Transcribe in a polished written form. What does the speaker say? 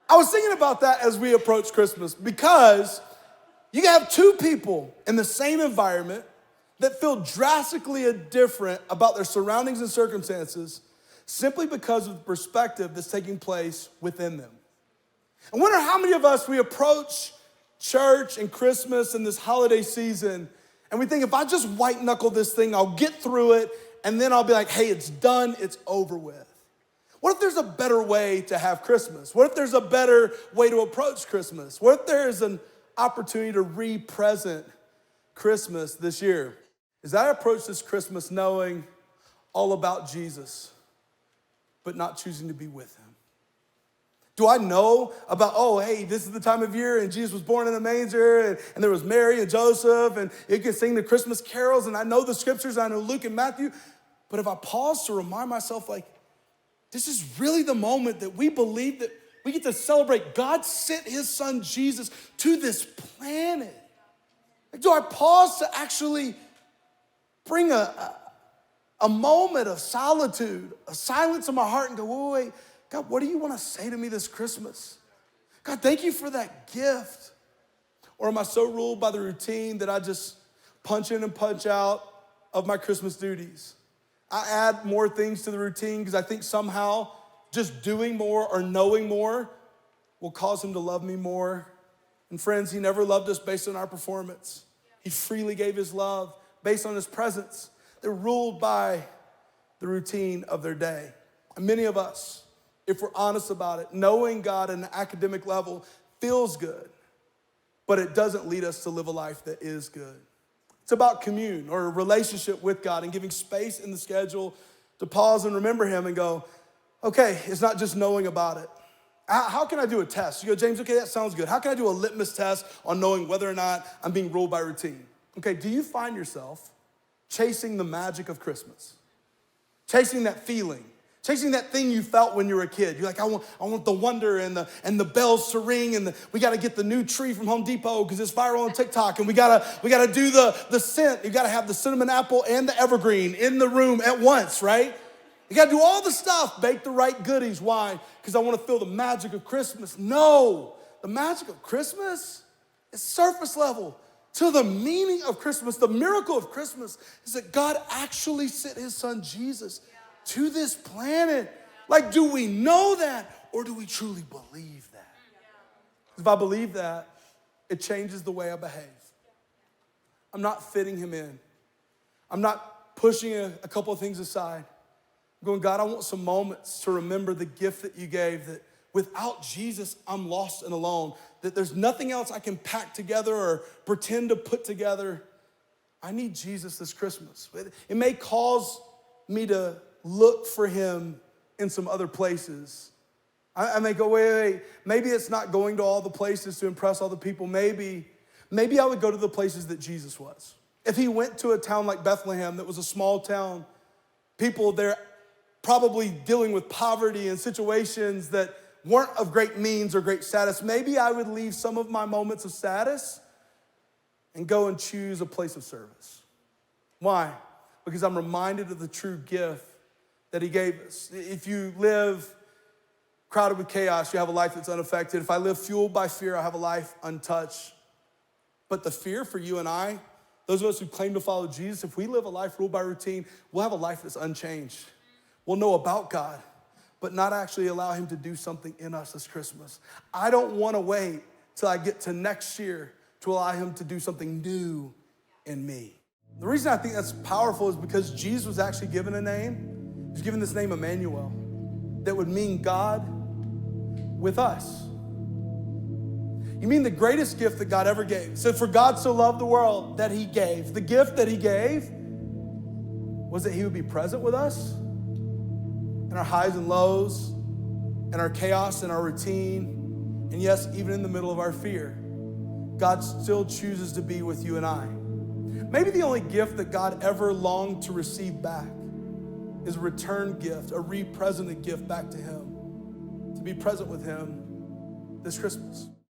I was thinking about that as we approach Christmas because you can have two people in the same environment that feel drastically different about their surroundings and circumstances simply because of the perspective that's taking place within them. I wonder how many of us, we approach church and Christmas and this holiday season, and we think if I just white knuckle this thing, I'll get through it, and then I'll be like, hey, it's done, it's over with. What if there's a better way to have Christmas? What if there's a better way to approach Christmas? What if there's an opportunity to re-present Christmas this year? As I approach this Christmas knowing all about Jesus, but not choosing to be with him. Do I know about, oh, hey, this is the time of year and Jesus was born in a manger and there was Mary and Joseph and you can sing the Christmas carols and I know the scriptures, I know Luke and Matthew. But if I pause to remind myself, like, this is really the moment that we believe that we get to celebrate God sent his son Jesus to this planet. Like, do I pause to actually bring a moment of solitude, a silence in my heart and go, wait, God, what do you want to say to me this Christmas? God, thank you for that gift. Or am I so ruled by the routine that I just punch in and punch out of my Christmas duties? I add more things to the routine because I think somehow just doing more or knowing more will cause him to love me more. And friends, he never loved us based on our performance. He freely gave his love based on his presence. They're ruled by the routine of their day. And many of us, if we're honest about it, knowing God at an academic level feels good, but it doesn't lead us to live a life that is good. It's about commune or a relationship with God and giving space in the schedule to pause and remember him and go, okay, it's not just knowing about it. How can I do a test? You go, James, okay, that sounds good. How can I do a litmus test on knowing whether or not I'm being ruled by routine? Okay, do you find yourself chasing the magic of Christmas? Chasing that feeling? Chasing that thing you felt when you were a kid. You're like, I want the wonder and the bells to ring and we got to get the new tree from Home Depot because it's viral on TikTok and we got to do the scent. You got to have the cinnamon apple and the evergreen in the room at once, right? You got to do all the stuff, bake the right goodies. Why? Because I want to feel the magic of Christmas. No, the magic of Christmas is surface level to the meaning of Christmas. The miracle of Christmas is that God actually sent his son Jesus to this planet. Like, do we know that or do we truly believe that? If I believe that, it changes the way I behave. I'm not fitting him in. I'm not pushing a couple of things aside. I'm going, God, I want some moments to remember the gift that you gave, that without Jesus, I'm lost and alone, that there's nothing else I can pack together or pretend to put together. I need Jesus this Christmas. It may cause me to look for him in some other places. I may go, wait, maybe it's not going to all the places to impress all the people. Maybe I would go to the places that Jesus was. If he went to a town like Bethlehem that was a small town, people there probably dealing with poverty and situations that weren't of great means or great status, maybe I would leave some of my moments of status and go and choose a place of service. Why? Because I'm reminded of the true gift that he gave us. If you live crowded with chaos, you have a life that's unaffected. If I live fueled by fear, I have a life untouched. But the fear for you and I, those of us who claim to follow Jesus, if we live a life ruled by routine, we'll have a life that's unchanged. We'll know about God, but not actually allow him to do something in us this Christmas. I don't want to wait till I get to next year to allow him to do something new in me. The reason I think that's powerful is because Jesus was actually given a name. He was given this name, Emmanuel, that would mean God with us. You mean the greatest gift that God ever gave. So for God so loved the world that he gave. The gift that he gave was that he would be present with us in our highs and lows, in our chaos and our routine, and yes, even in the middle of our fear. God still chooses to be with you and I. Maybe the only gift that God ever longed to receive back is a return gift, a re-presented gift back to him, to be present with him this Christmas.